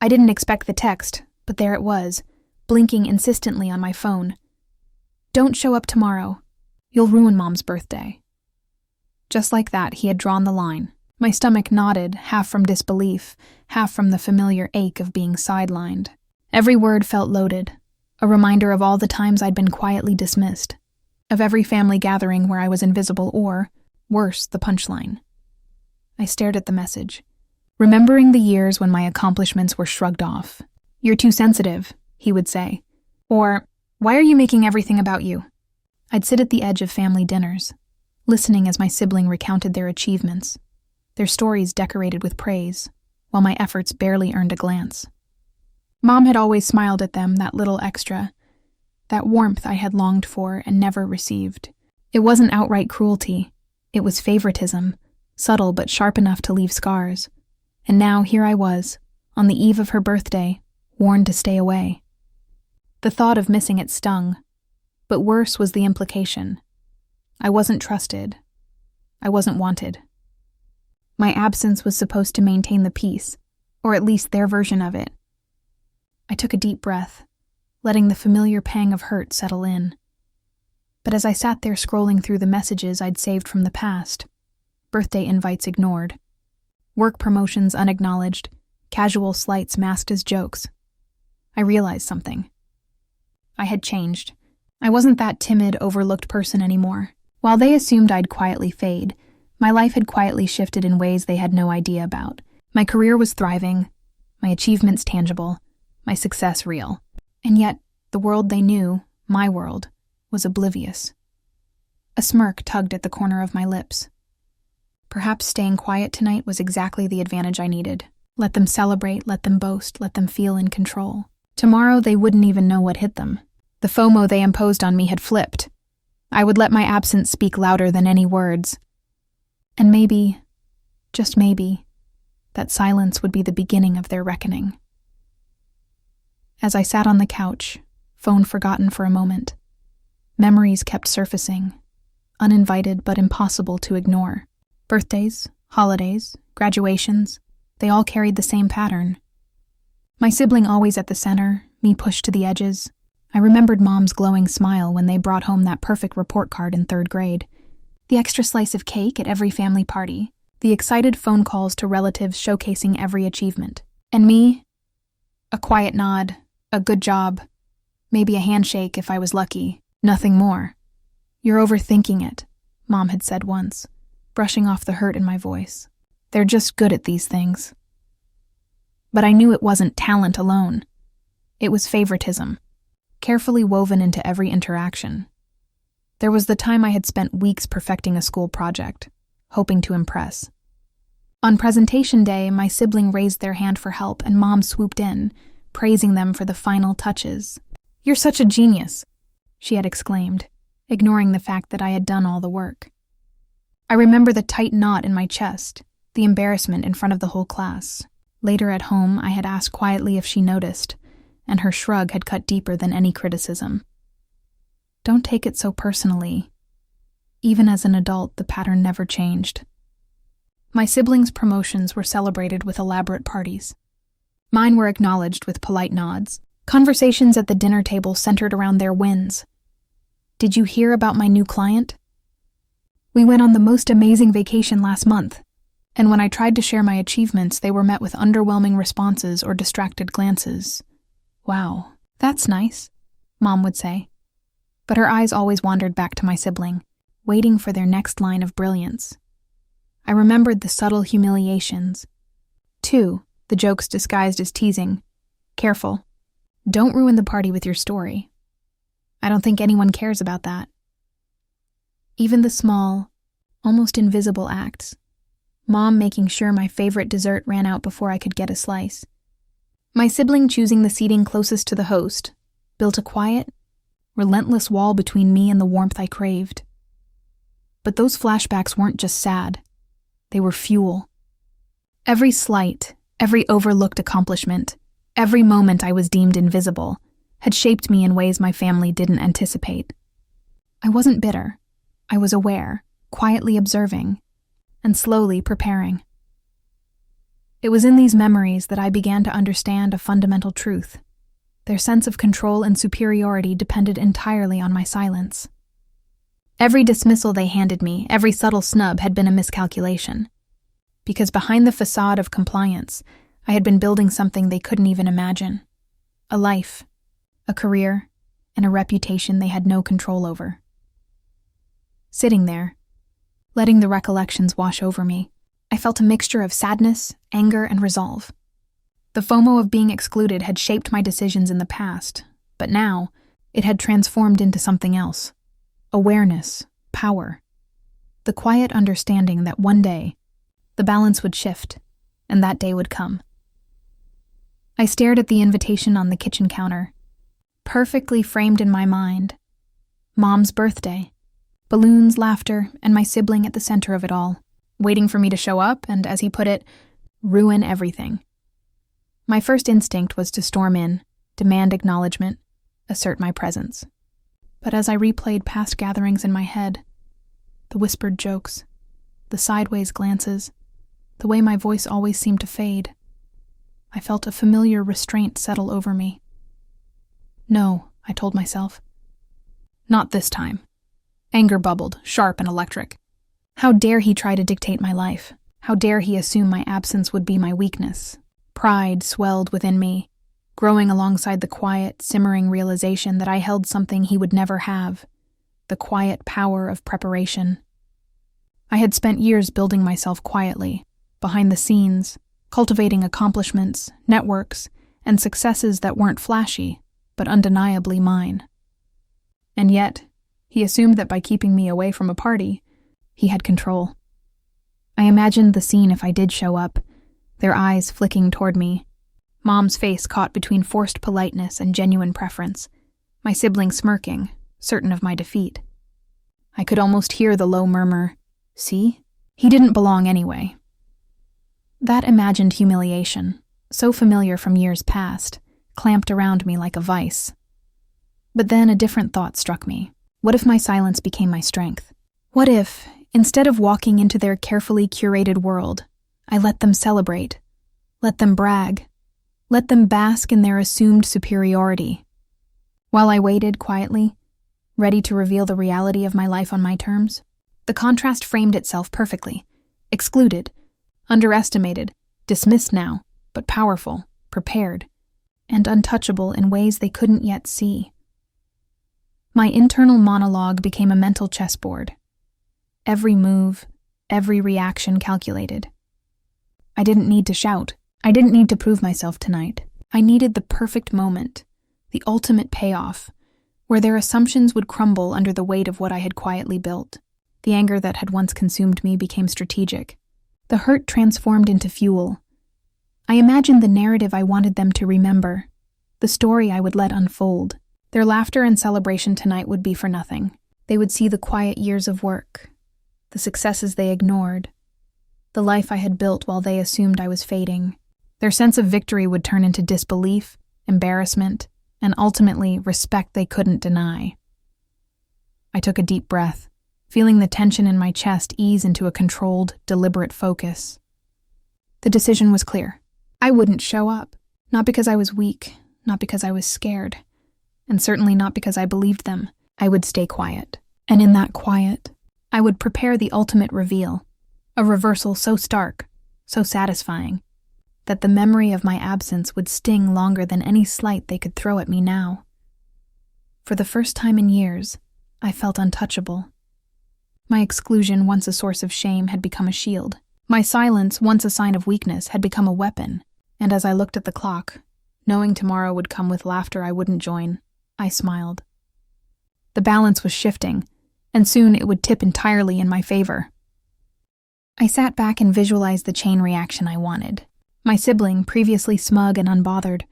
I didn't expect the text, but there it was, blinking insistently on my phone. "Don't show up tomorrow. You'll ruin Mom's birthday." Just like that, he had drawn the line. My stomach knotted, half from disbelief, half from the familiar ache of being sidelined. Every word felt loaded, a reminder of all the times I'd been quietly dismissed, of every family gathering where I was invisible or, worse, the punchline. I stared at the message, remembering the years when my accomplishments were shrugged off. "You're too sensitive," he would say. Or, "Why are you making everything about you?" I'd sit at the edge of family dinners, listening as my sibling recounted their achievements, their stories decorated with praise, while my efforts barely earned a glance. Mom had always smiled at them, that little extra, that warmth I had longed for and never received. It wasn't outright cruelty. It was favoritism, subtle but sharp enough to leave scars. And now here I was, on the eve of her birthday, warned to stay away. The thought of missing it stung, but worse was the implication. I wasn't trusted. I wasn't wanted. My absence was supposed to maintain the peace, or at least their version of it. I took a deep breath, letting the familiar pang of hurt settle in. But as I sat there scrolling through the messages I'd saved from the past, birthday invites ignored, work promotions unacknowledged, casual slights masked as jokes, I realized something. I had changed. I wasn't that timid, overlooked person anymore. While they assumed I'd quietly fade, my life had quietly shifted in ways they had no idea about. My career was thriving, my achievements tangible, my success real. And yet, the world they knew, my world, was oblivious. A smirk tugged at the corner of my lips. Perhaps staying quiet tonight was exactly the advantage I needed. Let them celebrate, let them boast, let them feel in control. Tomorrow they wouldn't even know what hit them. The FOMO they imposed on me had flipped. I would let my absence speak louder than any words. And maybe, just maybe, that silence would be the beginning of their reckoning. As I sat on the couch, phone forgotten for a moment, memories kept surfacing, uninvited but impossible to ignore. Birthdays, holidays, graduations, they all carried the same pattern. My sibling always at the center, me pushed to the edges. I remembered Mom's glowing smile when they brought home that perfect report card in 3rd grade, the extra slice of cake at every family party, the excited phone calls to relatives showcasing every achievement. And me? A quiet nod, a good job, maybe a handshake if I was lucky, nothing more. "You're overthinking it," Mom had said once, brushing off the hurt in my voice. "They're just good at these things." But I knew it wasn't talent alone. It was favoritism, carefully woven into every interaction. There was the time I had spent weeks perfecting a school project, hoping to impress. On presentation day, my sibling raised their hand for help and Mom swooped in, praising them for the final touches. "You're such a genius," she had exclaimed, ignoring the fact that I had done all the work. I remember the tight knot in my chest, the embarrassment in front of the whole class. Later at home, I had asked quietly if she noticed, and her shrug had cut deeper than any criticism. Don't take it so personally. Even as an adult, the pattern never changed. My siblings' promotions were celebrated with elaborate parties. Mine were acknowledged with polite nods. Conversations at the dinner table centered around their wins. "Did you hear about my new client? We went on the most amazing vacation last month." And when I tried to share my achievements, they were met with underwhelming responses or distracted glances. "Wow, that's nice," Mom would say. But her eyes always wandered back to my sibling, waiting for their next line of brilliance. I remembered the subtle humiliations. 2, the jokes disguised as teasing. "Careful. Don't ruin the party with your story. I don't think anyone cares about that." Even the small, almost invisible acts. Mom making sure my favorite dessert ran out before I could get a slice. My sibling choosing the seating closest to the host built a quiet, relentless wall between me and the warmth I craved. But those flashbacks weren't just sad. They were fuel. Every slight, every overlooked accomplishment, every moment I was deemed invisible, had shaped me in ways my family didn't anticipate. I wasn't bitter. I was aware, quietly observing, and slowly preparing. It was in these memories that I began to understand a fundamental truth. Their sense of control and superiority depended entirely on my silence. Every dismissal they handed me, every subtle snub had been a miscalculation. Because behind the facade of compliance, I had been building something they couldn't even imagine. A life, a career, and a reputation they had no control over. Sitting there, letting the recollections wash over me, I felt a mixture of sadness, anger, and resolve. The FOMO of being excluded had shaped my decisions in the past, but now it had transformed into something else. Awareness, power. The quiet understanding that one day, the balance would shift, and that day would come. I stared at the invitation on the kitchen counter, perfectly framed in my mind. Mom's birthday, balloons, laughter, and my sibling at the center of it all, waiting for me to show up and, as he put it, ruin everything. My first instinct was to storm in, demand acknowledgement, assert my presence. But as I replayed past gatherings in my head, the whispered jokes, the sideways glances, the way my voice always seemed to fade, I felt a familiar restraint settle over me. No, I told myself. Not this time. Anger bubbled, sharp and electric. How dare he try to dictate my life? How dare he assume my absence would be my weakness? Pride swelled within me, growing alongside the quiet, simmering realization that I held something he would never have, the quiet power of preparation. I had spent years building myself quietly, behind the scenes, cultivating accomplishments, networks, and successes that weren't flashy, but undeniably mine. And yet, he assumed that by keeping me away from a party, he had control. I imagined the scene if I did show up, their eyes flicking toward me, Mom's face caught between forced politeness and genuine preference, my sibling smirking, certain of my defeat. I could almost hear the low murmur, "See? He didn't belong anyway." That imagined humiliation, so familiar from years past, clamped around me like a vice. But then a different thought struck me. What if my silence became my strength? What if, instead of walking into their carefully curated world, I let them celebrate, let them brag, let them bask in their assumed superiority? While I waited quietly, ready to reveal the reality of my life on my terms, the contrast framed itself perfectly. Excluded, underestimated, dismissed now, but powerful, prepared, and untouchable in ways they couldn't yet see. My internal monologue became a mental chessboard. Every move, every reaction calculated. I didn't need to shout. I didn't need to prove myself tonight. I needed the perfect moment, the ultimate payoff, where their assumptions would crumble under the weight of what I had quietly built. The anger that had once consumed me became strategic. The hurt transformed into fuel. I imagined the narrative I wanted them to remember, the story I would let unfold. Their laughter and celebration tonight would be for nothing. They would see the quiet years of work, the successes they ignored, the life I had built while they assumed I was fading. Their sense of victory would turn into disbelief, embarrassment, and ultimately respect they couldn't deny. I took a deep breath, feeling the tension in my chest ease into a controlled, deliberate focus. The decision was clear. I wouldn't show up, not because I was weak, not because I was scared, and certainly not because I believed them. I would stay quiet. And in that quiet, I would prepare the ultimate reveal, a reversal so stark, so satisfying, that the memory of my absence would sting longer than any slight they could throw at me now. For the first time in years, I felt untouchable. My exclusion, once a source of shame, had become a shield. My silence, once a sign of weakness, had become a weapon. And as I looked at the clock, knowing tomorrow would come with laughter I wouldn't join, I smiled. The balance was shifting, and soon it would tip entirely in my favor. I sat back and visualized the chain reaction I wanted. My sibling, previously smug and unbothered,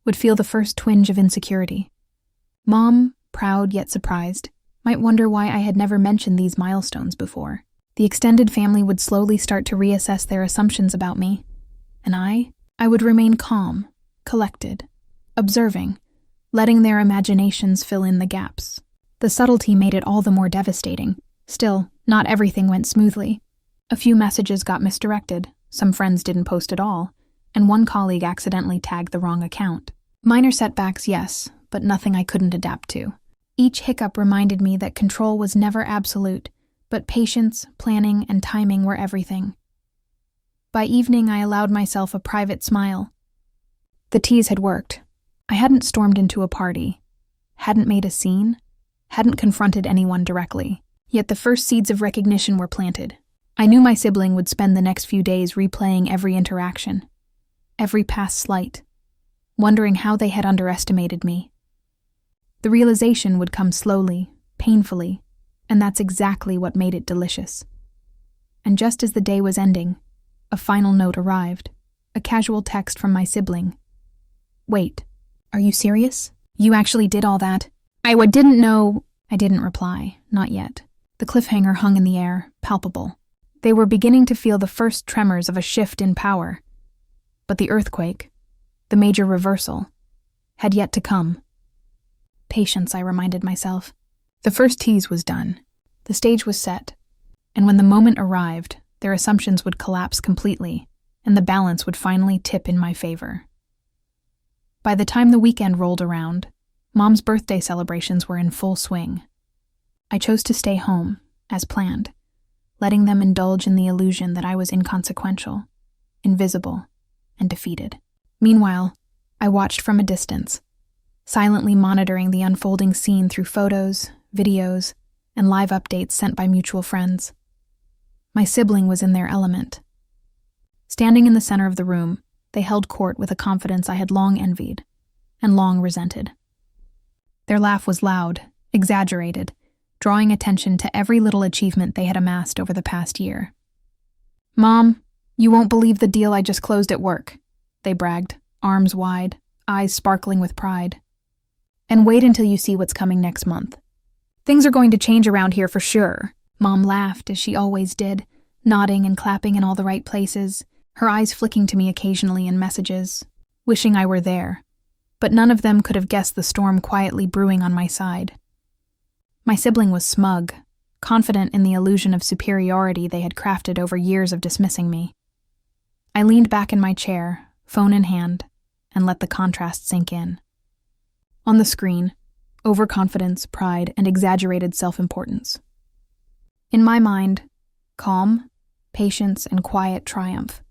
would feel the first twinge of insecurity. Mom, proud yet surprised, might wonder why I had never mentioned these milestones before. The extended family would slowly start to reassess their assumptions about me. And I would remain calm, collected, observing, letting their imaginations fill in the gaps. The subtlety made it all the more devastating. Still, not everything went smoothly. A few messages got misdirected, some friends didn't post at all, and one colleague accidentally tagged the wrong account. Minor setbacks, yes, but nothing I couldn't adapt to. Each hiccup reminded me that control was never absolute, but patience, planning, and timing were everything. By evening, I allowed myself a private smile. The tease had worked. I hadn't stormed into a party, hadn't made a scene, hadn't confronted anyone directly. Yet the first seeds of recognition were planted. I knew my sibling would spend the next few days replaying every interaction, every past slight, wondering how they had underestimated me. The realization would come slowly, painfully, and that's exactly what made it delicious. And just as the day was ending, a final note arrived, a casual text from my sibling. "Wait, are you serious? You actually did all that? I didn't know." I didn't reply, not yet. The cliffhanger hung in the air, palpable. They were beginning to feel the first tremors of a shift in power. But the earthquake, the major reversal, had yet to come. Patience, I reminded myself. The first tease was done. The stage was set. And when the moment arrived, their assumptions would collapse completely, and the balance would finally tip in my favor. By the time the weekend rolled around, Mom's birthday celebrations were in full swing. I chose to stay home, as planned, letting them indulge in the illusion that I was inconsequential, invisible, and defeated. Meanwhile, I watched from a distance, silently monitoring the unfolding scene through photos, videos, and live updates sent by mutual friends. My sibling was in their element. Standing in the center of the room, they held court with a confidence I had long envied and long resented. Their laugh was loud, exaggerated, drawing attention to every little achievement they had amassed over the past year. "Mom, you won't believe the deal I just closed at work," they bragged, arms wide, eyes sparkling with pride. "And wait until you see what's coming next month. Things are going to change around here for sure." Mom laughed, as she always did, nodding and clapping in all the right places, her eyes flicking to me occasionally in messages, wishing I were there. But none of them could have guessed the storm quietly brewing on my side. My sibling was smug, confident in the illusion of superiority they had crafted over years of dismissing me. I leaned back in my chair, phone in hand, and let the contrast sink in. On the screen, overconfidence, pride, and exaggerated self-importance. In my mind, calm, patience, and quiet triumph.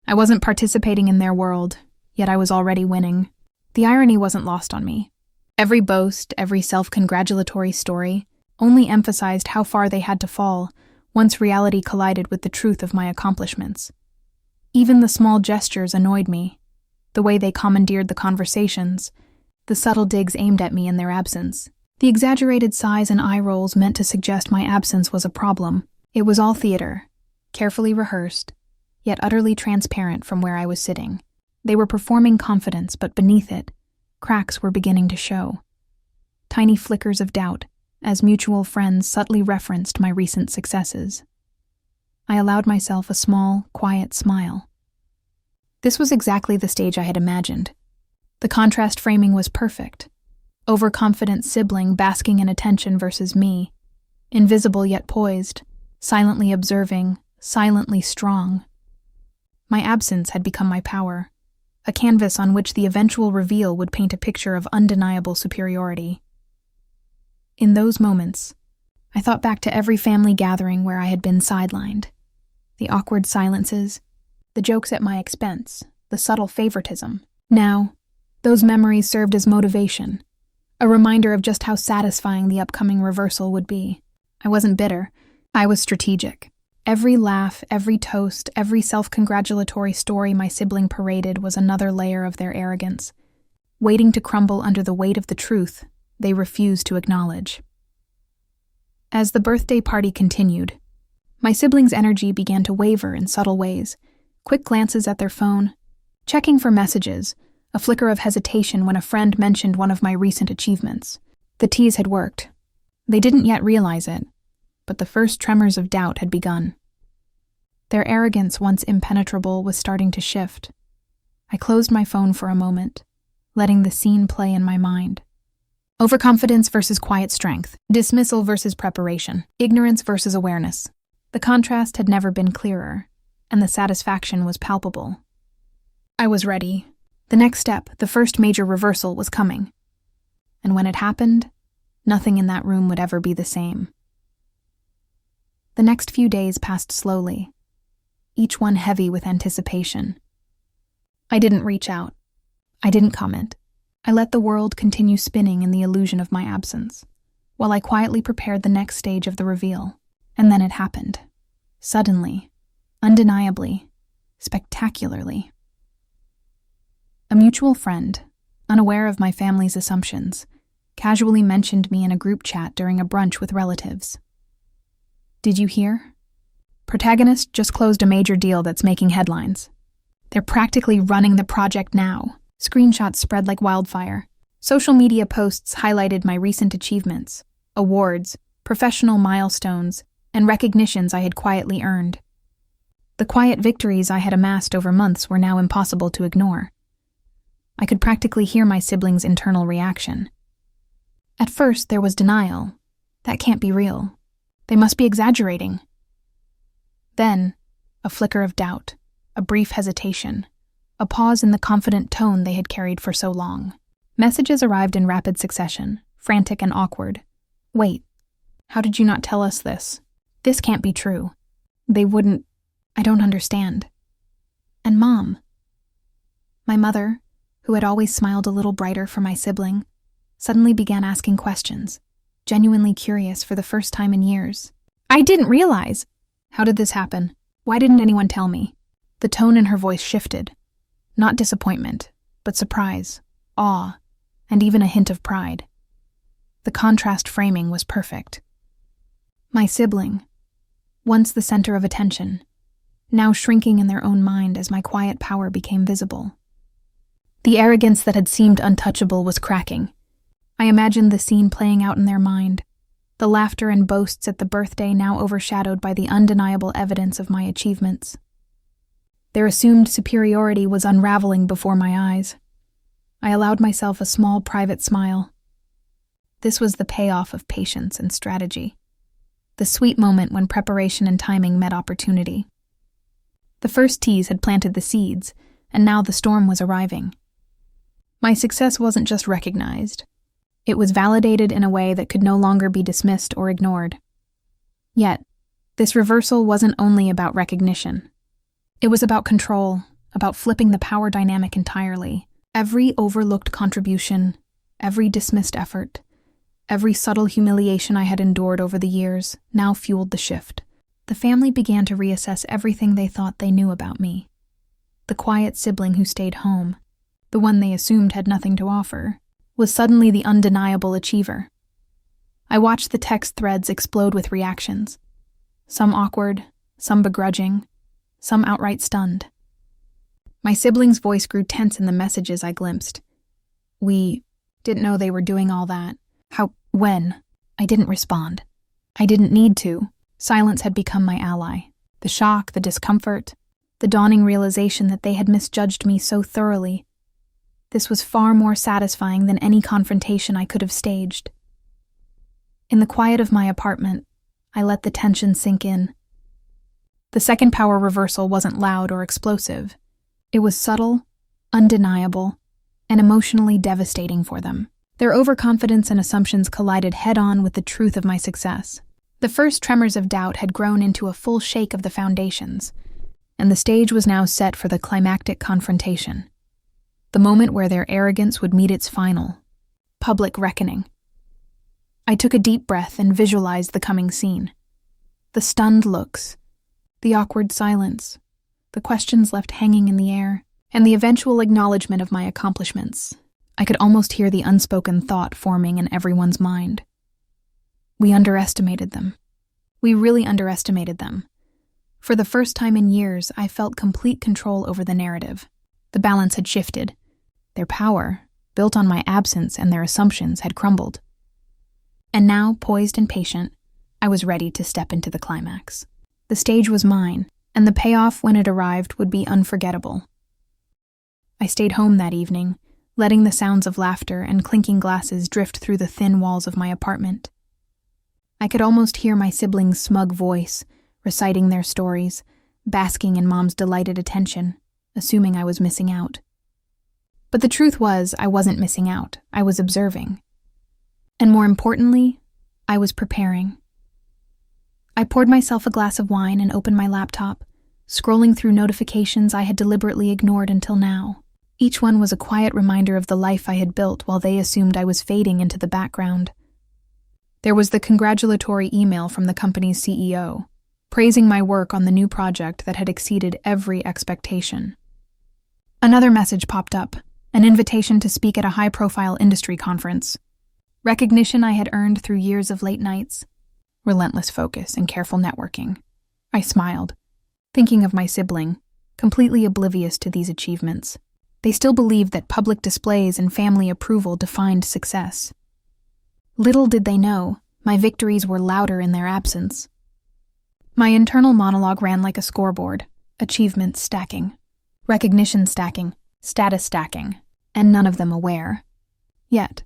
I wasn't participating in their world, yet I was already winning. The irony wasn't lost on me. Every boast, every self-congratulatory story only emphasized how far they had to fall once reality collided with the truth of my accomplishments. Even the small gestures annoyed me, the way they commandeered the conversations, the subtle digs aimed at me in their absence. The exaggerated sighs and eye rolls meant to suggest my absence was a problem. It was all theater, carefully rehearsed, yet utterly transparent from where I was sitting. They were performing confidence, but beneath it, cracks were beginning to show. Tiny flickers of doubt, as mutual friends subtly referenced my recent successes. I allowed myself a small, quiet smile. This was exactly the stage I had imagined. The contrast framing was perfect. Overconfident sibling basking in attention versus me, invisible yet poised, silently observing, silently strong. My absence had become my power, a canvas on which the eventual reveal would paint a picture of undeniable superiority. In those moments, I thought back to every family gathering where I had been sidelined. The awkward silences, the jokes at my expense, the subtle favoritism. Now, those memories served as motivation, a reminder of just how satisfying the upcoming reversal would be. I wasn't bitter. I was strategic. Every laugh, every toast, every self-congratulatory story my sibling paraded was another layer of their arrogance, waiting to crumble under the weight of the truth they refused to acknowledge. As the birthday party continued, my siblings' energy began to waver in subtle ways, quick glances at their phone, checking for messages, a flicker of hesitation when a friend mentioned one of my recent achievements. The tease had worked. They didn't yet realize it, but the first tremors of doubt had begun. Their arrogance, once impenetrable, was starting to shift. I closed my phone for a moment, letting the scene play in my mind. Overconfidence versus quiet strength, dismissal versus preparation, ignorance versus awareness. The contrast had never been clearer, and the satisfaction was palpable. I was ready. The next step, the first major reversal, was coming. And when it happened, nothing in that room would ever be the same. The next few days passed slowly, each one heavy with anticipation. I didn't reach out. I didn't comment. I let the world continue spinning in the illusion of my absence, while I quietly prepared the next stage of the reveal. And then it happened. Suddenly, undeniably, spectacularly. A mutual friend, unaware of my family's assumptions, casually mentioned me in a group chat during a brunch with relatives. Did you hear? Protagonist just closed a major deal that's making headlines. They're practically running the project now. Screenshots spread like wildfire. Social media posts highlighted my recent achievements, awards, professional milestones, and recognitions I had quietly earned. The quiet victories I had amassed over months were now impossible to ignore. I could practically hear my siblings' internal reaction. At first, there was denial. That can't be real. They must be exaggerating. Then, a flicker of doubt, a brief hesitation, a pause in the confident tone they had carried for so long. Messages arrived in rapid succession, frantic and awkward. Wait, how did you not tell us this? This can't be true. They wouldn't. I don't understand. And Mom. My mother, who had always smiled a little brighter for my sibling, suddenly began asking questions, genuinely curious for the first time in years. I didn't realize. How did this happen? Why didn't anyone tell me? The tone in her voice shifted. Not disappointment, but surprise, awe, and even a hint of pride. The contrast framing was perfect. My sibling, once the center of attention, now shrinking in their own mind as my quiet power became visible. The arrogance that had seemed untouchable was cracking. I imagined the scene playing out in their mind, the laughter and boasts at the birthday now overshadowed by the undeniable evidence of my achievements. Their assumed superiority was unraveling before my eyes. I allowed myself a small private smile. This was the payoff of patience and strategy. The sweet moment when preparation and timing met opportunity. The first tease had planted the seeds, and now the storm was arriving. My success wasn't just recognized. It was validated in a way that could no longer be dismissed or ignored. Yet, this reversal wasn't only about recognition. It was about control, about flipping the power dynamic entirely. Every overlooked contribution, every dismissed effort, every subtle humiliation I had endured over the years now fueled the shift. The family began to reassess everything they thought they knew about me. The quiet sibling who stayed home, the one they assumed had nothing to offer, was suddenly the undeniable achiever. I watched the text threads explode with reactions. Some awkward, some begrudging, some outright stunned. My sibling's voice grew tense in the messages I glimpsed. We didn't know they were doing all that. How? When? I didn't respond. I didn't need to. Silence had become my ally. The shock, the discomfort, the dawning realization that they had misjudged me so thoroughly. This was far more satisfying than any confrontation I could have staged. In the quiet of my apartment, I let the tension sink in. The second power reversal wasn't loud or explosive. It was subtle, undeniable, and emotionally devastating for them. Their overconfidence and assumptions collided head-on with the truth of my success. The first tremors of doubt had grown into a full shake of the foundations, and the stage was now set for the climactic confrontation. The moment where their arrogance would meet its final, public reckoning. I took a deep breath and visualized the coming scene. The stunned looks, the awkward silence, the questions left hanging in the air, and the eventual acknowledgement of my accomplishments. I could almost hear the unspoken thought forming in everyone's mind. We underestimated them. We really underestimated them. For the first time in years, I felt complete control over the narrative. The balance had shifted. Their power, built on my absence and their assumptions, had crumbled. And now, poised and patient, I was ready to step into the climax. The stage was mine, and the payoff when it arrived would be unforgettable. I stayed home that evening, letting the sounds of laughter and clinking glasses drift through the thin walls of my apartment. I could almost hear my siblings' smug voice, reciting their stories, basking in Mom's delighted attention, assuming I was missing out. But the truth was, I wasn't missing out. I was observing. And more importantly, I was preparing. I poured myself a glass of wine and opened my laptop, scrolling through notifications I had deliberately ignored until now. Each one was a quiet reminder of the life I had built while they assumed I was fading into the background. There was the congratulatory email from the company's CEO, praising my work on the new project that had exceeded every expectation. Another message popped up, an invitation to speak at a high-profile industry conference. Recognition I had earned through years of late nights, relentless focus, and careful networking. I smiled, thinking of my sibling, completely oblivious to these achievements. They still believed that public displays and family approval defined success. Little did they know, my victories were louder in their absence. My internal monologue ran like a scoreboard, achievements stacking, recognition stacking, status stacking, and none of them aware. Yet,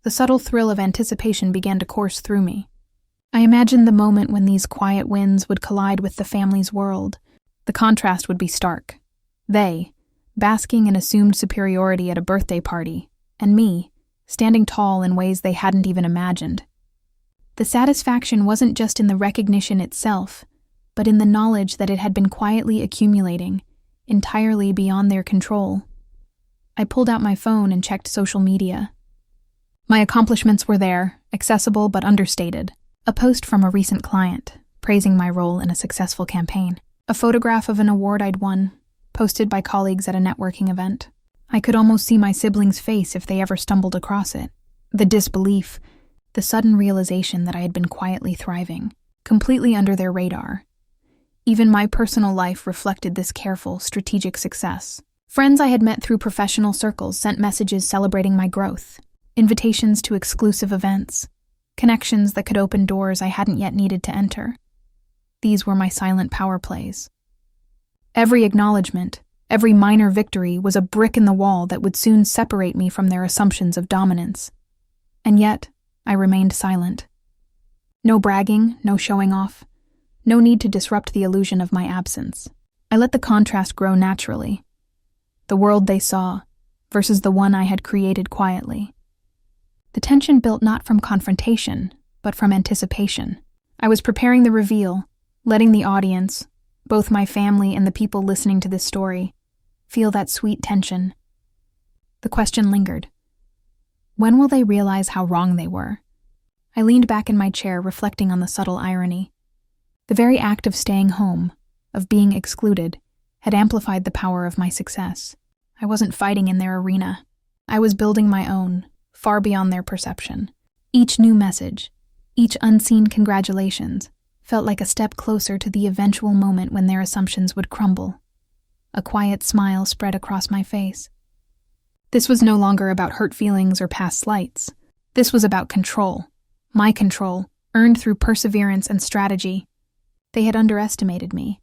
the subtle thrill of anticipation began to course through me. I imagined the moment when these quiet wins would collide with the family's world. The contrast would be stark. They, basking in assumed superiority at a birthday party, and me, standing tall in ways they hadn't even imagined. The satisfaction wasn't just in the recognition itself, but in the knowledge that it had been quietly accumulating, entirely beyond their control. I pulled out my phone and checked social media. My accomplishments were there, accessible but understated. A post from a recent client, praising my role in a successful campaign. A photograph of an award I'd won, posted by colleagues at a networking event. I could almost see my siblings' face if they ever stumbled across it. The disbelief, the sudden realization that I had been quietly thriving, completely under their radar. Even my personal life reflected this careful, strategic success. Friends I had met through professional circles sent messages celebrating my growth, invitations to exclusive events, connections that could open doors I hadn't yet needed to enter. These were my silent power plays. Every acknowledgement, every minor victory was a brick in the wall that would soon separate me from their assumptions of dominance. And yet, I remained silent. No bragging, no showing off, no need to disrupt the illusion of my absence. I let the contrast grow naturally. The world they saw versus the one I had created quietly. The tension built not from confrontation, but from anticipation. I was preparing the reveal, letting the audience, both my family and the people listening to this story, feel that sweet tension. The question lingered. When will they realize how wrong they were? I leaned back in my chair, reflecting on the subtle irony. The very act of staying home, of being excluded, had amplified the power of my success. I wasn't fighting in their arena. I was building my own, far beyond their perception. Each new message, each unseen congratulations, felt like a step closer to the eventual moment when their assumptions would crumble. A quiet smile spread across my face. This was no longer about hurt feelings or past slights. This was about control. My control, earned through perseverance and strategy. They had underestimated me,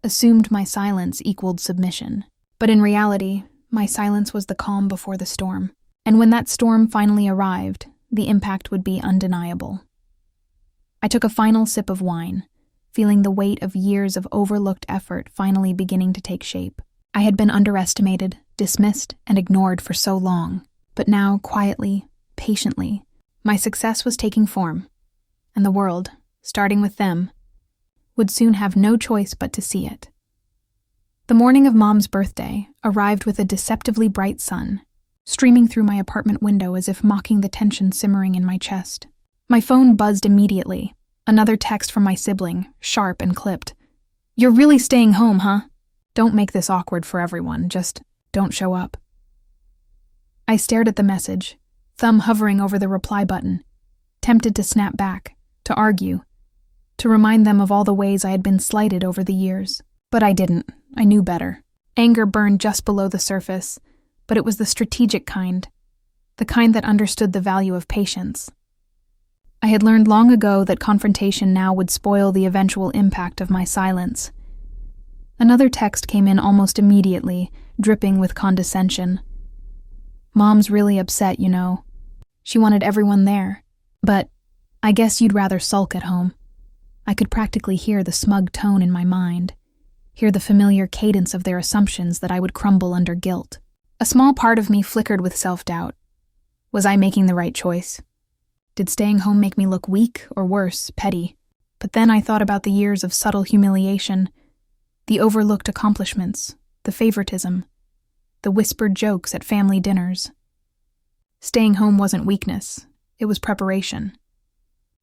assumed my silence equaled submission. But in reality, my silence was the calm before the storm. And when that storm finally arrived, the impact would be undeniable. I took a final sip of wine, feeling the weight of years of overlooked effort finally beginning to take shape. I had been underestimated, dismissed, and ignored for so long, but now, quietly, patiently, my success was taking form, and the world, starting with them, would soon have no choice but to see it. The morning of Mom's birthday arrived with a deceptively bright sun, streaming through my apartment window as if mocking the tension simmering in my chest. My phone buzzed immediately. Another text from my sibling, sharp and clipped. "You're really staying home, huh? Don't make this awkward for everyone, just don't show up." I stared at the message, thumb hovering over the reply button, tempted to snap back, to argue, to remind them of all the ways I had been slighted over the years. But I didn't. I knew better. Anger burned just below the surface, but it was the strategic kind, the kind that understood the value of patience. I had learned long ago that confrontation now would spoil the eventual impact of my silence. Another text came in almost immediately, dripping with condescension. "Mom's really upset, you know. She wanted everyone there. But I guess you'd rather sulk at home." I could practically hear the smug tone in my mind, hear the familiar cadence of their assumptions that I would crumble under guilt. A small part of me flickered with self-doubt. Was I making the right choice? Did staying home make me look weak, or worse, petty? But then I thought about the years of subtle humiliation, the overlooked accomplishments, the favoritism, the whispered jokes at family dinners. Staying home wasn't weakness, it was preparation.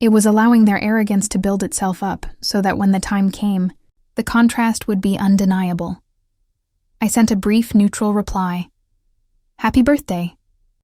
It was allowing their arrogance to build itself up so that when the time came, the contrast would be undeniable. I sent a brief, neutral reply. "Happy birthday.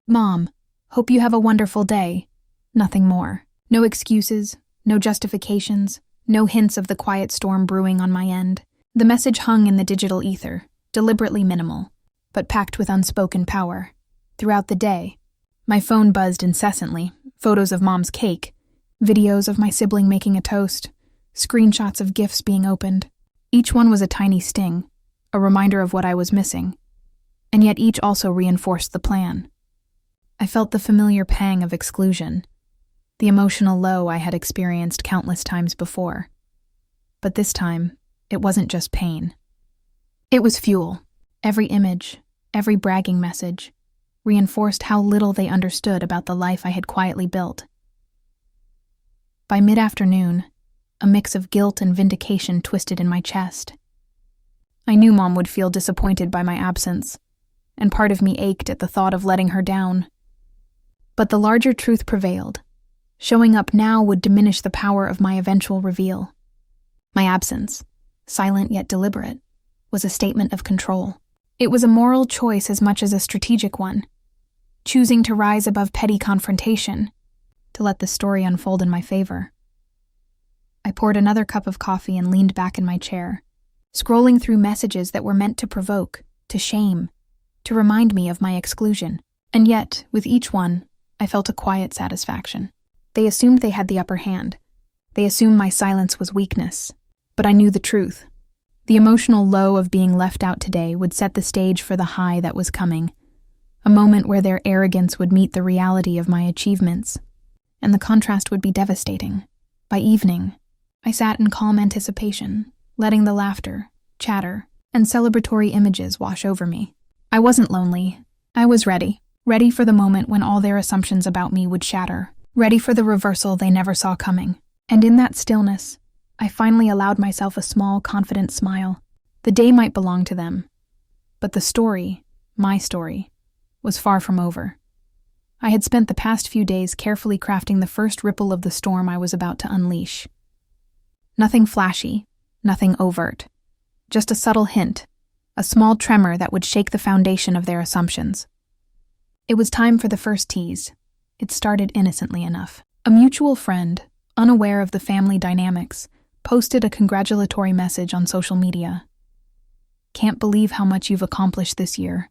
Mom, hope you have a wonderful day." Nothing more. No excuses, no justifications, no hints of the quiet storm brewing on my end. The message hung in the digital ether, deliberately minimal, but packed with unspoken power. Throughout the day, my phone buzzed incessantly, photos of Mom's cake, videos of my sibling making a toast, screenshots of gifts being opened. Each one was a tiny sting, a reminder of what I was missing, and yet each also reinforced the plan. I felt the familiar pang of exclusion, the emotional low I had experienced countless times before. But this time, it wasn't just pain. It was fuel. Every image, every bragging message, reinforced how little they understood about the life I had quietly built. By mid-afternoon, a mix of guilt and vindication twisted in my chest. I knew Mom would feel disappointed by my absence, and part of me ached at the thought of letting her down. But the larger truth prevailed. Showing up now would diminish the power of my eventual reveal. My absence, silent yet deliberate, was a statement of control. It was a moral choice as much as a strategic one, choosing to rise above petty confrontation, to let the story unfold in my favor. I poured another cup of coffee and leaned back in my chair, scrolling through messages that were meant to provoke, to shame, to remind me of my exclusion. And yet, with each one, I felt a quiet satisfaction. They assumed they had the upper hand. They assumed my silence was weakness. But I knew the truth. The emotional low of being left out today would set the stage for the high that was coming, a moment where their arrogance would meet the reality of my achievements, and the contrast would be devastating. By evening, I sat in calm anticipation, letting the laughter, chatter, and celebratory images wash over me. I wasn't lonely. I was ready for the moment when all their assumptions about me would shatter, ready for the reversal they never saw coming. And in that stillness, I finally allowed myself a small, confident smile. The day might belong to them, but the story, my story, was far from over. I had spent the past few days carefully crafting the first ripple of the storm I was about to unleash. Nothing flashy, nothing overt, just a subtle hint, a small tremor that would shake the foundation of their assumptions. It was time for the first tease. It started innocently enough. A mutual friend, unaware of the family dynamics, posted a congratulatory message on social media. "Can't believe how much you've accomplished this year.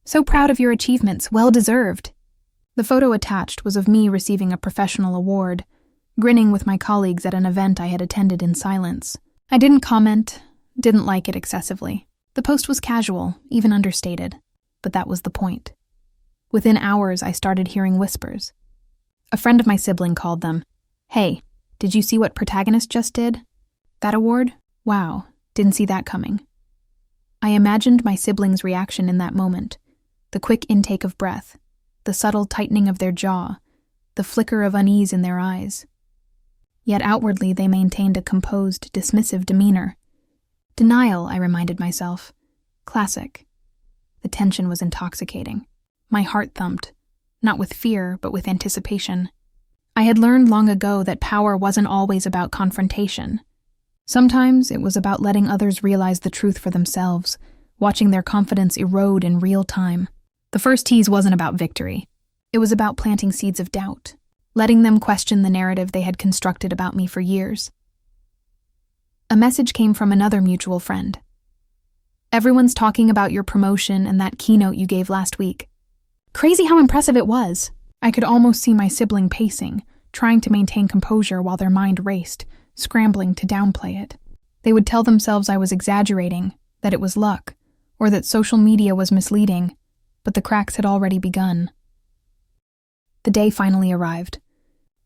So proud of your achievements, well deserved." The photo attached was of me receiving a professional award, grinning with my colleagues at an event I had attended in silence. I didn't comment, didn't like it excessively. The post was casual, even understated, but that was the point. Within hours, I started hearing whispers. A friend of my sibling called them. "Hey, did you see what Protagonist just did? That award? Wow, didn't see that coming." I imagined my siblings' reaction in that moment, the quick intake of breath, the subtle tightening of their jaw, the flicker of unease in their eyes. Yet outwardly they maintained a composed, dismissive demeanor. Denial, I reminded myself. Classic. The tension was intoxicating. My heart thumped, not with fear, but with anticipation. I had learned long ago that power wasn't always about confrontation. Sometimes it was about letting others realize the truth for themselves, watching their confidence erode in real time. The first tease wasn't about victory. It was about planting seeds of doubt, letting them question the narrative they had constructed about me for years. A message came from another mutual friend. "Everyone's talking about your promotion and that keynote you gave last week. Crazy how impressive it was." I could almost see my sibling pacing, trying to maintain composure while their mind raced, scrambling to downplay it. They would tell themselves I was exaggerating, that it was luck, or that social media was misleading, but the cracks had already begun. The day finally arrived.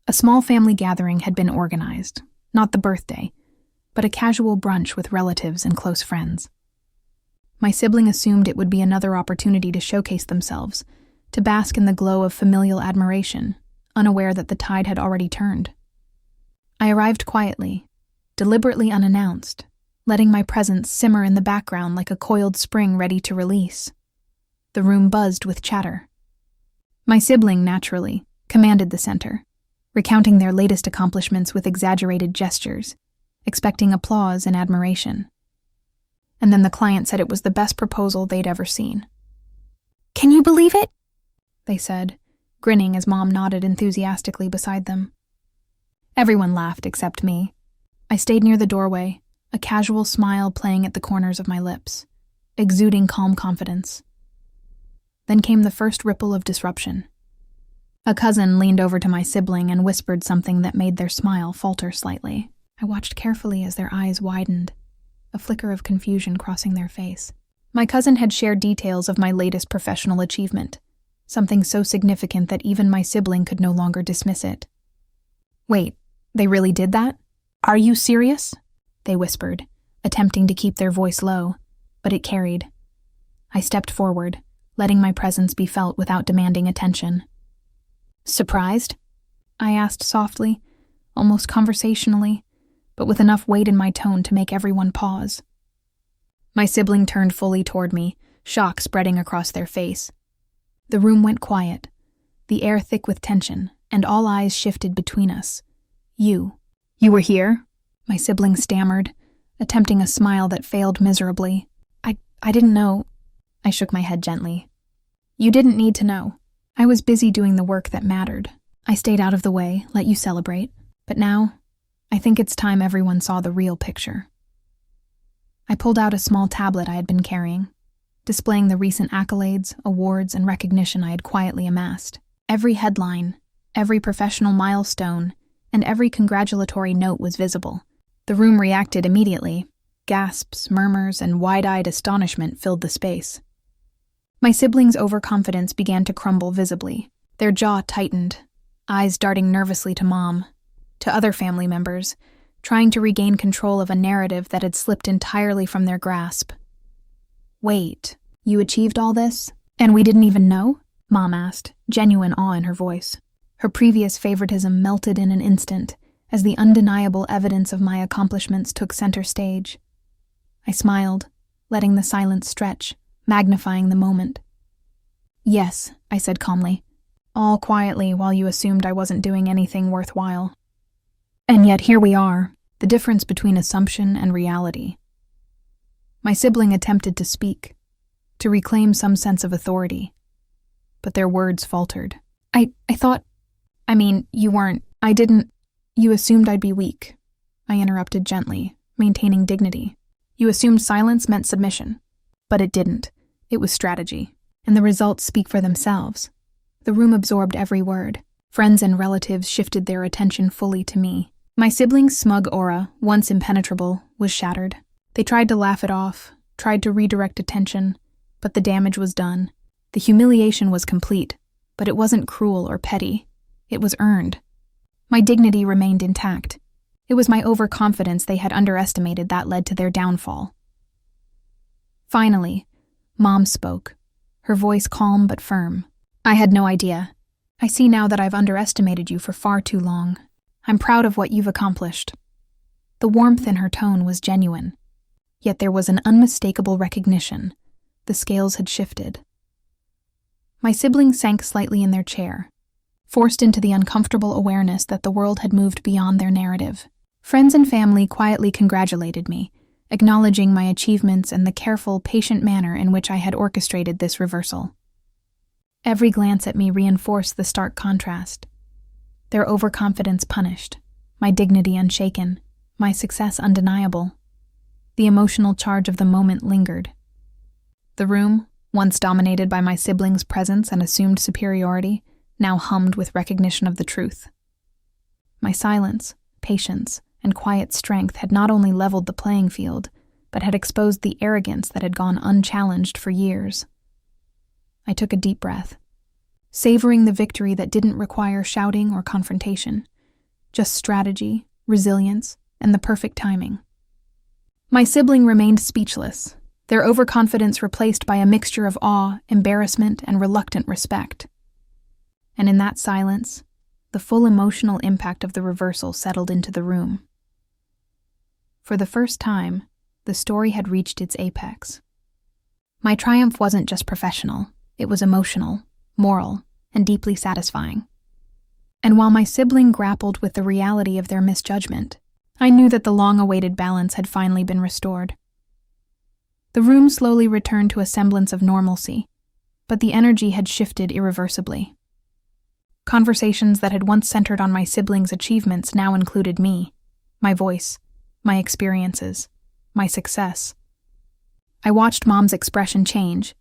A small family gathering had been organized, not the birthday, but a casual brunch with relatives and close friends. My sibling assumed it would be another opportunity to showcase themselves, to bask in the glow of familial admiration, unaware that the tide had already turned. I arrived quietly, deliberately unannounced, letting my presence simmer in the background like a coiled spring ready to release. The room buzzed with chatter. My sibling, naturally, commanded the center, recounting their latest accomplishments with exaggerated gestures, expecting applause and admiration. And then the client said it was the best proposal they'd ever seen. "Can you believe it?" they said, grinning as Mom nodded enthusiastically beside them. Everyone laughed except me. I stayed near the doorway, a casual smile playing at the corners of my lips, exuding calm confidence. Then came the first ripple of disruption. A cousin leaned over to my sibling and whispered something that made their smile falter slightly. I watched carefully as their eyes widened, a flicker of confusion crossing their face. My cousin had shared details of my latest professional achievement, something so significant that even my sibling could no longer dismiss it. "Wait, they really did that? Are you serious?" they whispered, attempting to keep their voice low, but it carried. I stepped forward, letting my presence be felt without demanding attention. "Surprised?" I asked softly, almost conversationally, but with enough weight in my tone to make everyone pause. My sibling turned fully toward me, shock spreading across their face. The room went quiet, the air thick with tension, and all eyes shifted between us. You were here?" my sibling stammered, attempting a smile that failed miserably. I didn't know." I shook my head gently. "You didn't need to know. I was busy doing the work that mattered. I stayed out of the way, let you celebrate. But now, I think it's time everyone saw the real picture." I pulled out a small tablet I had been carrying, displaying the recent accolades, awards, and recognition I had quietly amassed. Every headline, every professional milestone, and every congratulatory note was visible. The room reacted immediately. Gasps, murmurs, and wide-eyed astonishment filled the space. My siblings' overconfidence began to crumble visibly. Their jaw tightened, eyes darting nervously to Mom, to other family members, trying to regain control of a narrative that had slipped entirely from their grasp. "Wait, you achieved all this? And we didn't even know?" Mom asked, genuine awe in her voice. Her previous favoritism melted in an instant as the undeniable evidence of my accomplishments took center stage. I smiled, letting the silence stretch, magnifying the moment. "Yes," I said calmly, all quietly while you assumed I wasn't doing anything worthwhile. And yet here we are, the difference between assumption and reality. My sibling attempted to speak, to reclaim some sense of authority, but their words faltered. I thought, you weren't, you assumed I'd be weak," I interrupted gently, maintaining dignity. "You assumed silence meant submission, but it didn't. It was strategy, and the results speak for themselves." The room absorbed every word. Friends and relatives shifted their attention fully to me. My siblings' smug aura, once impenetrable, was shattered. They tried to laugh it off, tried to redirect attention, but the damage was done. The humiliation was complete, but it wasn't cruel or petty. It was earned. My dignity remained intact. It was my overconfidence they had underestimated that led to their downfall. Finally, Mom spoke, her voice calm but firm. "I had no idea. I see now that I've underestimated you for far too long. I'm proud of what you've accomplished." The warmth in her tone was genuine, yet there was an unmistakable recognition. The scales had shifted. My siblings sank slightly in their chair, forced into the uncomfortable awareness that the world had moved beyond their narrative. Friends and family quietly congratulated me, acknowledging my achievements and the careful, patient manner in which I had orchestrated this reversal. Every glance at me reinforced the stark contrast. Their overconfidence punished, my dignity unshaken, my success undeniable. The emotional charge of the moment lingered. The room, once dominated by my siblings' presence and assumed superiority, now hummed with recognition of the truth. My silence, patience, and quiet strength had not only leveled the playing field, but had exposed the arrogance that had gone unchallenged for years. I took a deep breath, savoring the victory that didn't require shouting or confrontation, just strategy, resilience, and the perfect timing. My sibling remained speechless, their overconfidence replaced by a mixture of awe, embarrassment, and reluctant respect. And in that silence, the full emotional impact of the reversal settled into the room. For the first time, the story had reached its apex. My triumph wasn't just professional, it was emotional, moral, and deeply satisfying. And while my sibling grappled with the reality of their misjudgment, I knew that the long-awaited balance had finally been restored. The room slowly returned to a semblance of normalcy, but the energy had shifted irreversibly. Conversations that had once centered on my siblings' achievements now included me, my voice, my experiences, my success. I watched Mom's expression change,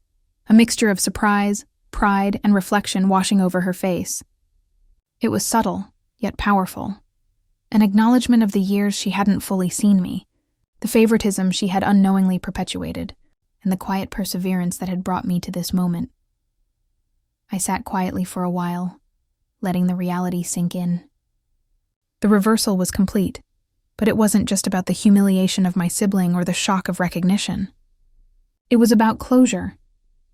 a mixture of surprise, pride, and reflection washing over her face. It was subtle, yet powerful. An acknowledgement of the years she hadn't fully seen me, the favoritism she had unknowingly perpetuated, and the quiet perseverance that had brought me to this moment. I sat quietly for a while, letting the reality sink in. The reversal was complete, but it wasn't just about the humiliation of my sibling or the shock of recognition. It was about closure,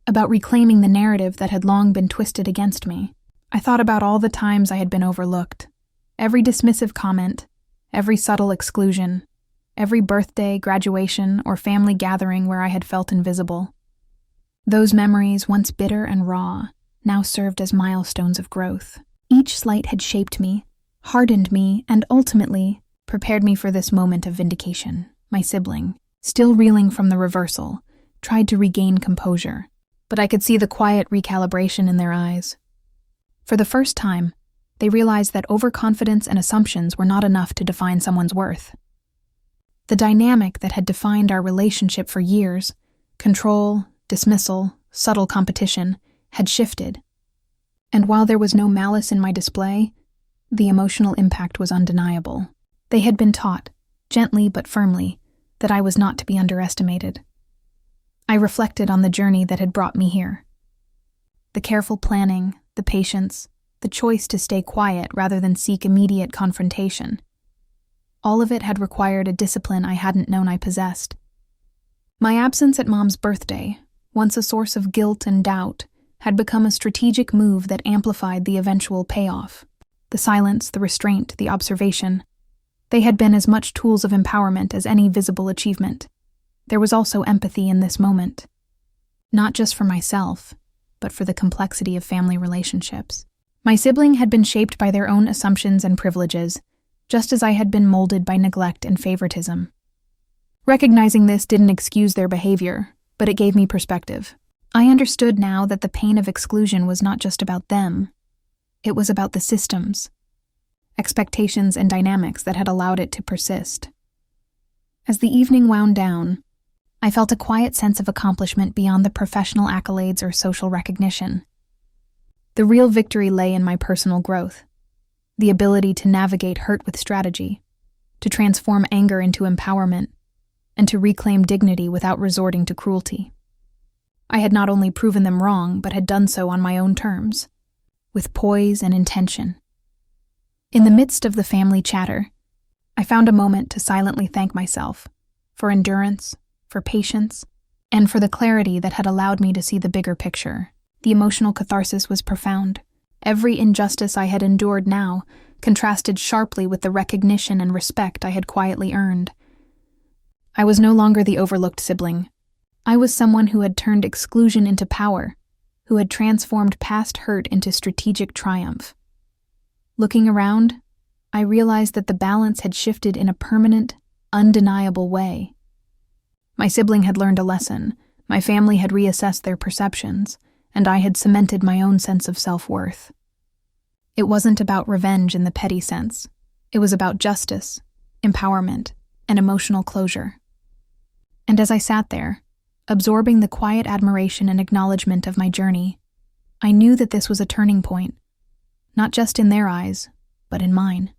about reclaiming the narrative that had long been twisted against me. I thought about all the times I had been overlooked, every dismissive comment, every subtle exclusion, every birthday, graduation, or family gathering where I had felt invisible. Those memories, once bitter and raw, now served as milestones of growth. Each slight had shaped me, hardened me, and ultimately prepared me for this moment of vindication. My sibling, still reeling from the reversal, tried to regain composure, but I could see the quiet recalibration in their eyes. For the first time, they realized that overconfidence and assumptions were not enough to define someone's worth. The dynamic that had defined our relationship for years, control, dismissal, subtle competition, had shifted. And while there was no malice in my display, the emotional impact was undeniable. They had been taught, gently but firmly, that I was not to be underestimated. I reflected on the journey that had brought me here. The careful planning, the patience, the choice to stay quiet rather than seek immediate confrontation. All of it had required a discipline I hadn't known I possessed. My absence at Mom's birthday, once a source of guilt and doubt, had become a strategic move that amplified the eventual payoff. The silence, the restraint, the observation. They had been as much tools of empowerment as any visible achievement. There was also empathy in this moment. Not just for myself, but for the complexity of family relationships. My sibling had been shaped by their own assumptions and privileges, just as I had been molded by neglect and favoritism. Recognizing this didn't excuse their behavior, but it gave me perspective. I understood now that the pain of exclusion was not just about them. It was about the systems, expectations, and dynamics that had allowed it to persist. As the evening wound down, I felt a quiet sense of accomplishment beyond the professional accolades or social recognition. The real victory lay in my personal growth, the ability to navigate hurt with strategy, to transform anger into empowerment, and to reclaim dignity without resorting to cruelty. I had not only proven them wrong, but had done so on my own terms, with poise and intention. In the midst of the family chatter, I found a moment to silently thank myself for endurance, for patience, and for the clarity that had allowed me to see the bigger picture. The emotional catharsis was profound. Every injustice I had endured now contrasted sharply with the recognition and respect I had quietly earned. I was no longer the overlooked sibling. I was someone who had turned exclusion into power, who had transformed past hurt into strategic triumph. Looking around, I realized that the balance had shifted in a permanent, undeniable way. My sibling had learned a lesson, my family had reassessed their perceptions, and I had cemented my own sense of self-worth. It wasn't about revenge in the petty sense. It was about justice, empowerment, and emotional closure. And as I sat there, absorbing the quiet admiration and acknowledgement of my journey, I knew that this was a turning point, not just in their eyes, but in mine.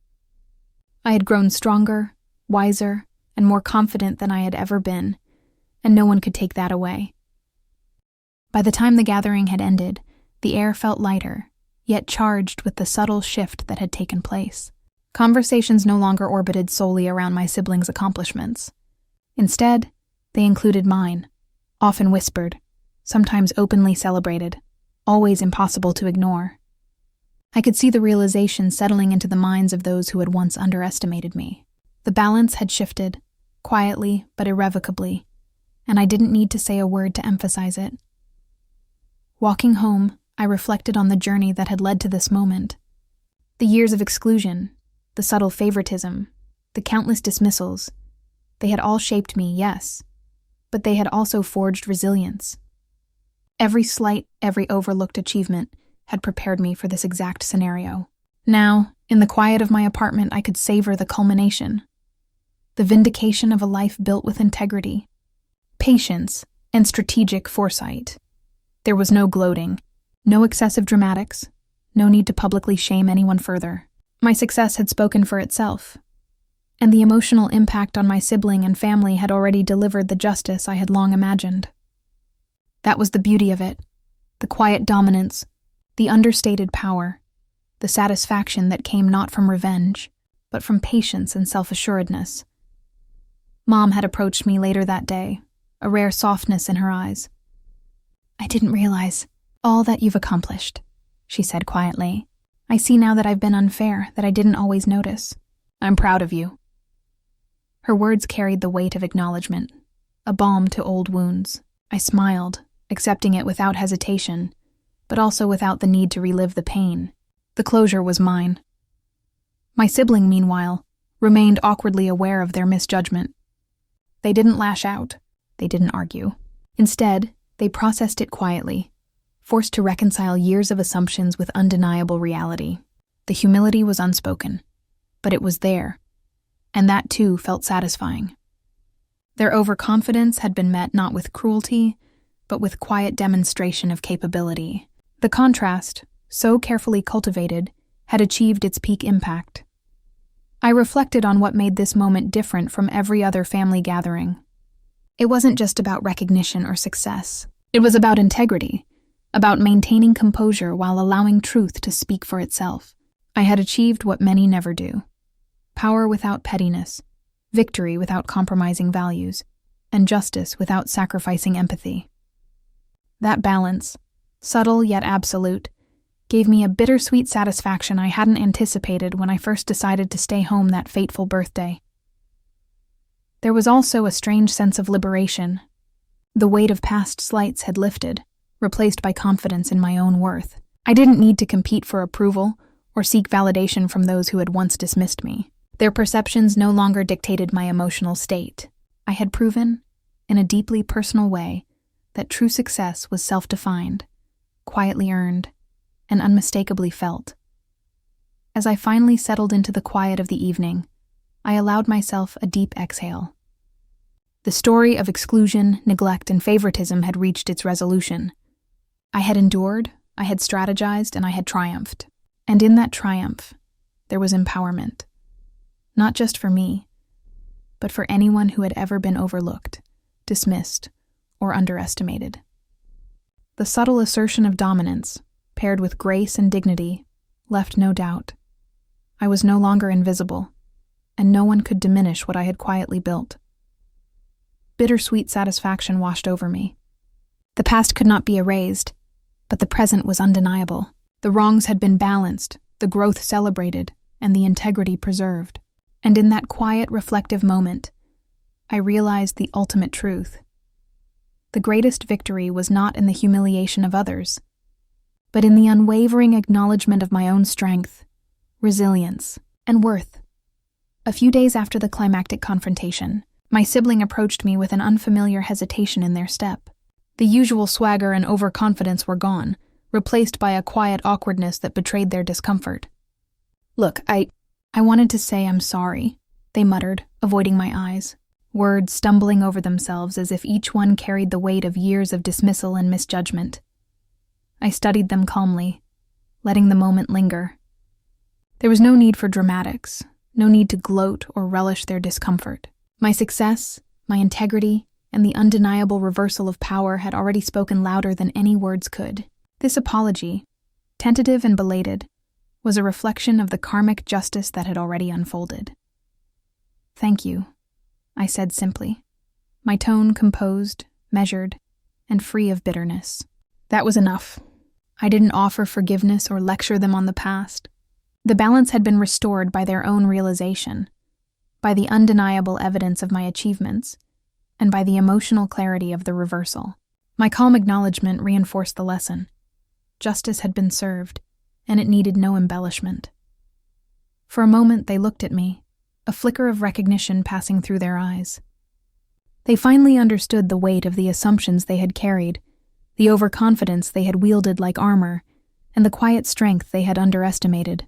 I had grown stronger, wiser, and more confident than I had ever been, and no one could take that away. By the time the gathering had ended, the air felt lighter, yet charged with the subtle shift that had taken place. Conversations no longer orbited solely around my siblings' accomplishments. Instead, they included mine, often whispered, sometimes openly celebrated, always impossible to ignore. I could see the realization settling into the minds of those who had once underestimated me. The balance had shifted, quietly but irrevocably, and I didn't need to say a word to emphasize it. Walking home, I reflected on the journey that had led to this moment. The years of exclusion, the subtle favoritism, the countless dismissals, they had all shaped me, yes, but they had also forged resilience. Every slight, every overlooked achievement had prepared me for this exact scenario. Now, in the quiet of my apartment, I could savor the culmination. The vindication of a life built with integrity, patience, and strategic foresight. There was no gloating, no excessive dramatics, no need to publicly shame anyone further. My success had spoken for itself, and the emotional impact on my sibling and family had already delivered the justice I had long imagined. That was the beauty of it, the quiet dominance, the understated power, the satisfaction that came not from revenge, but from patience and self-assuredness. Mom had approached me later that day, a rare softness in her eyes. "I didn't realize all that you've accomplished," she said quietly. "I see now that I've been unfair, that I didn't always notice. I'm proud of you." Her words carried the weight of acknowledgement, a balm to old wounds. I smiled, accepting it without hesitation, but also without the need to relive the pain. The closure was mine. My sibling, meanwhile, remained awkwardly aware of their misjudgment. They didn't lash out. They didn't argue. Instead, they processed it quietly, forced to reconcile years of assumptions with undeniable reality. The humility was unspoken, but it was there, and that too felt satisfying. Their overconfidence had been met not with cruelty, but with quiet demonstration of capability. The contrast, so carefully cultivated, had achieved its peak impact. I reflected on what made this moment different from every other family gathering. It wasn't just about recognition or success. It was about integrity, about maintaining composure while allowing truth to speak for itself. I had achieved what many never do: power without pettiness, victory without compromising values, and justice without sacrificing empathy. That balance, subtle yet absolute, gave me a bittersweet satisfaction I hadn't anticipated when I first decided to stay home that fateful birthday. There was also a strange sense of liberation. The weight of past slights had lifted, replaced by confidence in my own worth. I didn't need to compete for approval or seek validation from those who had once dismissed me. Their perceptions no longer dictated my emotional state. I had proven, in a deeply personal way, that true success was self-defined, quietly earned, and unmistakably felt. As I finally settled into the quiet of the evening, I allowed myself a deep exhale. The story of exclusion, neglect, and favoritism had reached its resolution. I had endured, I had strategized, and I had triumphed. And in that triumph, there was empowerment. Not just for me, but for anyone who had ever been overlooked, dismissed, or underestimated. The subtle assertion of dominance, paired with grace and dignity, left no doubt. I was no longer invisible, and no one could diminish what I had quietly built. Bittersweet satisfaction washed over me. The past could not be erased, but the present was undeniable. The wrongs had been balanced, the growth celebrated, and the integrity preserved. And in that quiet, reflective moment, I realized the ultimate truth. The greatest victory was not in the humiliation of others, but in the unwavering acknowledgement of my own strength, resilience, and worth. A few days after the climactic confrontation, my sibling approached me with an unfamiliar hesitation in their step. The usual swagger and overconfidence were gone, replaced by a quiet awkwardness that betrayed their discomfort. "Look, I wanted to say I'm sorry," they muttered, avoiding my eyes, words stumbling over themselves as if each one carried the weight of years of dismissal and misjudgment. I studied them calmly, letting the moment linger. There was no need for dramatics, no need to gloat or relish their discomfort. My success, my integrity, and the undeniable reversal of power had already spoken louder than any words could. This apology, tentative and belated, was a reflection of the karmic justice that had already unfolded. "Thank you," I said simply. my tone composed, measured, and free of bitterness. That was enough. I didn't offer forgiveness or lecture them on the past. The balance had been restored by their own realization, by the undeniable evidence of my achievements, and by the emotional clarity of the reversal. My calm acknowledgement reinforced the lesson. Justice had been served, and it needed no embellishment. For a moment they looked at me, a flicker of recognition passing through their eyes. They finally understood the weight of the assumptions they had carried, the overconfidence they had wielded like armor, and the quiet strength they had underestimated.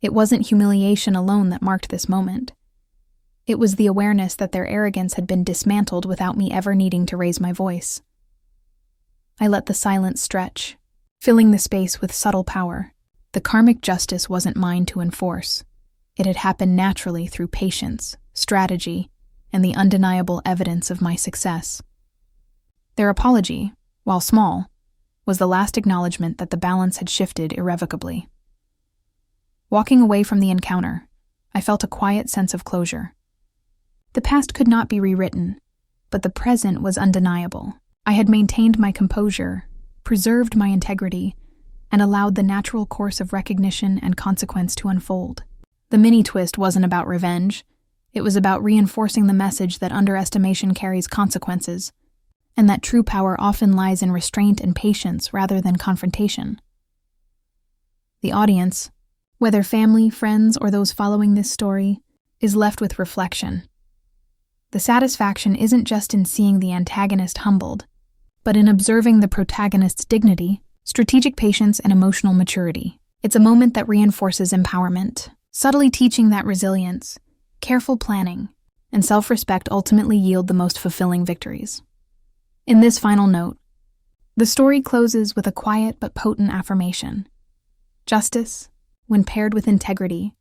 It wasn't humiliation alone that marked this moment. It was the awareness that their arrogance had been dismantled without me ever needing to raise my voice. I let the silence stretch, filling the space with subtle power. The karmic justice wasn't mine to enforce. It had happened naturally through patience, strategy, and the undeniable evidence of my success. Their apology, while small, was the last acknowledgement that the balance had shifted irrevocably. Walking away from the encounter, I felt a quiet sense of closure. The past could not be rewritten, but the present was undeniable. I had maintained my composure, preserved my integrity, and allowed the natural course of recognition and consequence to unfold. The mini-twist wasn't about revenge. It was about reinforcing the message that underestimation carries consequences, and that true power often lies in restraint and patience rather than confrontation. The audience, whether family, friends, or those following this story, is left with reflection. The satisfaction isn't just in seeing the antagonist humbled, but in observing the protagonist's dignity, strategic patience, and emotional maturity. It's a moment that reinforces empowerment, subtly teaching that resilience, careful planning, and self-respect ultimately yield the most fulfilling victories. In this final note, the story closes with a quiet but potent affirmation. Justice, when paired with integrity,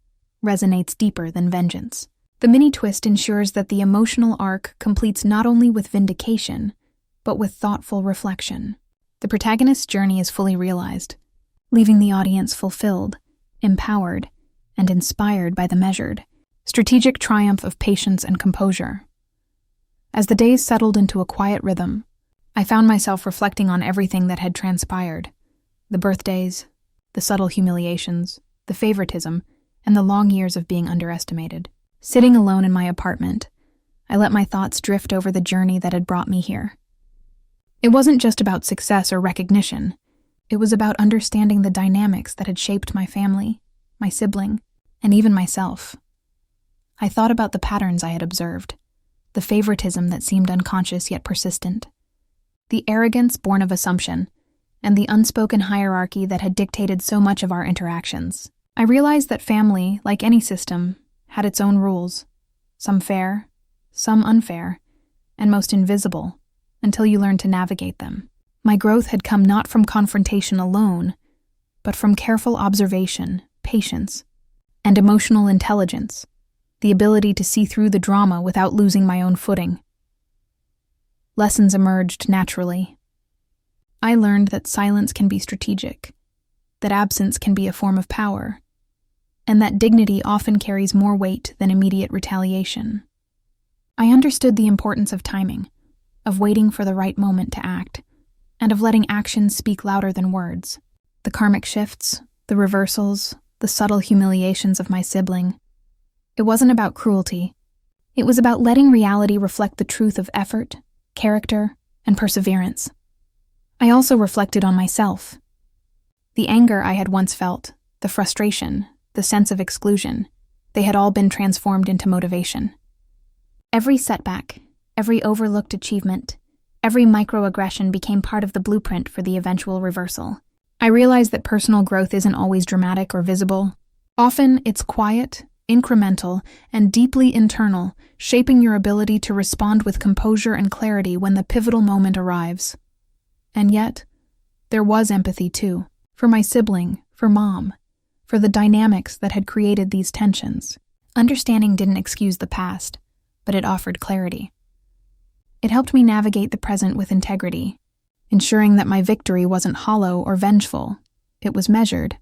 resonates deeper than vengeance. The mini-twist ensures that the emotional arc completes not only with vindication, but with thoughtful reflection. The protagonist's journey is fully realized, leaving the audience fulfilled, empowered, and inspired by the measured, strategic triumph of patience and composure. As the days settled into a quiet rhythm, I found myself reflecting on everything that had transpired: the birthdays, the subtle humiliations, the favoritism, and the long years of being underestimated. Sitting alone in my apartment, I let my thoughts drift over the journey that had brought me here. It wasn't just about success or recognition. It was about understanding the dynamics that had shaped my family, my sibling, and even myself. I thought about the patterns I had observed, the favoritism that seemed unconscious yet persistent, the arrogance born of assumption, and the unspoken hierarchy that had dictated so much of our interactions. I realized that family, like any system, had its own rules, some fair, some unfair, and most invisible, until you learn to navigate them. My growth had come not from confrontation alone, but from careful observation, patience, and emotional intelligence, the ability to see through the drama without losing my own footing. Lessons emerged naturally. I learned that silence can be strategic, that absence can be a form of power, and that dignity often carries more weight than immediate retaliation. I understood the importance of timing, of waiting for the right moment to act, and of letting actions speak louder than words. The karmic shifts, the reversals, the subtle humiliations of my sibling. It wasn't about cruelty. It was about letting reality reflect the truth of effort, character, and perseverance. I also reflected on myself. The anger I had once felt, the frustration, the sense of exclusion, they had all been transformed into motivation. Every setback, every overlooked achievement, every microaggression became part of the blueprint for the eventual reversal. I realized that personal growth isn't always dramatic or visible. Often, it's quiet, incremental, and deeply internal, shaping your ability to respond with composure and clarity when the pivotal moment arrives. And yet, there was empathy too, for my sibling, for Mom, for the dynamics that had created these tensions. Understanding didn't excuse the past, but it offered clarity. It helped me navigate the present with integrity, ensuring that my victory wasn't hollow or vengeful. It was measured,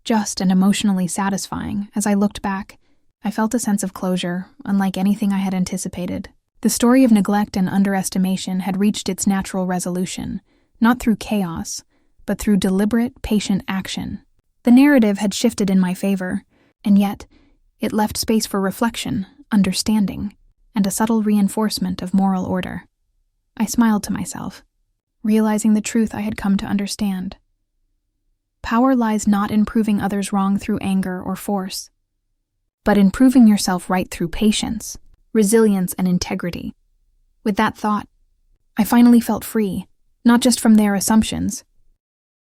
just and emotionally satisfying. As I looked back, I felt a sense of closure, unlike anything I had anticipated. The story of neglect and underestimation had reached its natural resolution, not through chaos, but through deliberate, patient action. The narrative had shifted in my favor, and yet it left space for reflection, understanding, and a subtle reinforcement of moral order. I smiled to myself, realizing the truth I had come to understand. Power lies not in proving others wrong through anger or force, but in proving yourself right through patience, resilience, and integrity. With that thought, I finally felt free, not just from their assumptions,